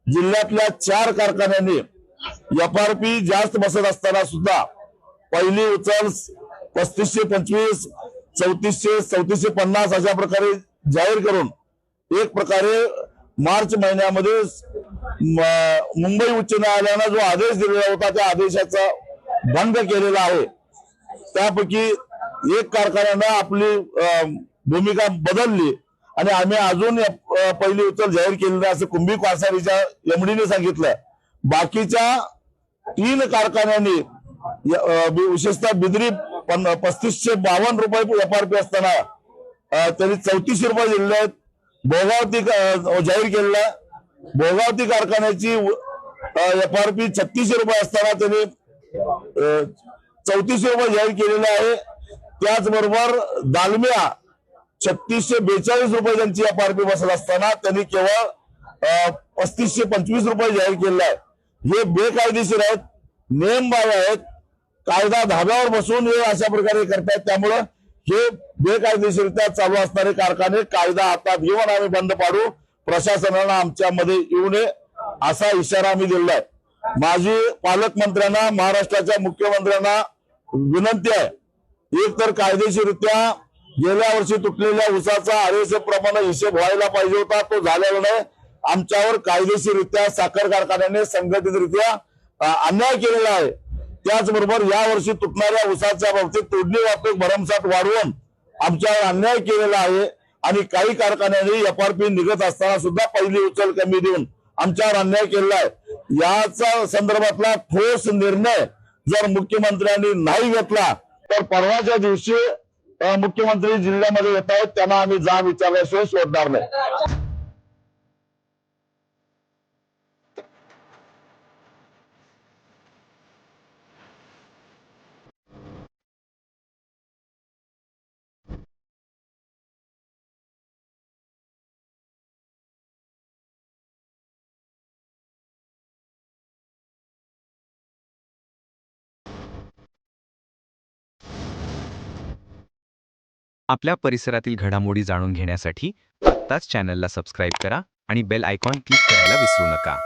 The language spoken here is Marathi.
जिल्ह्यातल्या 4 कारखान्यांनी एफआरपी जास्त बसत असताना सुद्धा पहिली उचल 3525, 3400, 3450 अशा प्रकारे जाहीर करून एक प्रकारे मार्च महिन्यामध्ये मुंबई उच्च न्यायालयाने जो आदेश दिलेला होता त्या आदेशाचा भंग केलेला आहे। त्यापैकी एक कारखान्याने आपली भूमिका बदलली आणि आम्ही अजून पहिली उचल जाहीर केली नाही असं कुंभी कोळसारीच्या एमडीने सांगितलं। बाकीच्या 3 कारखान्यांनी विशेषतः बिदरी 3552 रुपये एफआरपी असताना त्यांनी 3400 रुपये दिलेले आहेत। भोगावती जाहीर केलेला भोगावती कारखान्याची एफआरपी 3600 रुपये असताना त्यांनी 3400 रुपये जाहीर केलेले आहे। त्याचबरोबर दालमिया 3642 रुपये त्यांची एफआरपी बसत असताना त्यांनी केवळ 3525 रुपये जाहीर केलेला आहे। हे बेकायदेशीर आहेत, नियमबाह्य आहेत, कायदा धाब्यावर बसून हे अशा प्रकारे करतात। त्यामुळे हे बेकायदेशीररित्या चालू असणारे कारखाने कायदा हातात घेऊन आम्ही बंद पाडू, प्रशासनानं आमच्यामध्ये येऊ नये असा इशारा आम्ही दिलेला आहे। माझी पालकमंत्र्यांना, महाराष्ट्राच्या मुख्यमंत्र्यांना विनंती आहे, एक तर कायदेशीररित्या गेल्या वर्षी तुटलेल्या ऊसाचा आरएसएफ प्रमाणे हिशेब व्हायला पाहिजे होता, तो झालेला नाही। आमच्यावर कायदेशीररित्या साखर कारखान्याने संघटितरित्या अन्याय केलेला आहे। त्याचबरोबर या वर्षी तुटणाऱ्या ऊसाच्या बाबतीत तोडणी बाबतीत भरमसाठ वाढवून आमच्यावर अन्याय केलेला आहे आणि काही कारखान्यांनी एफआरपी निघत असताना सुद्धा पहिली उचल कमी देऊन आमच्यावर अन्याय केलेला आहे। याचा संदर्भातला ठोस निर्णय जर मुख्यमंत्र्यांनी नाही घेतला तर परवाच्या दिवशी मुख्यमंत्री जिल्ह्यामध्ये येत आहेत, त्यांना आम्ही जाब विचारल्याशिवाय सोडणार नाही। आपल्या परिसरातील घडामोडी जाणून घेण्यासाठी आत्ताच चॅनलला सबस्क्राईब करा आणि बेल आयकॉन क्लिक करायला विसरू नका।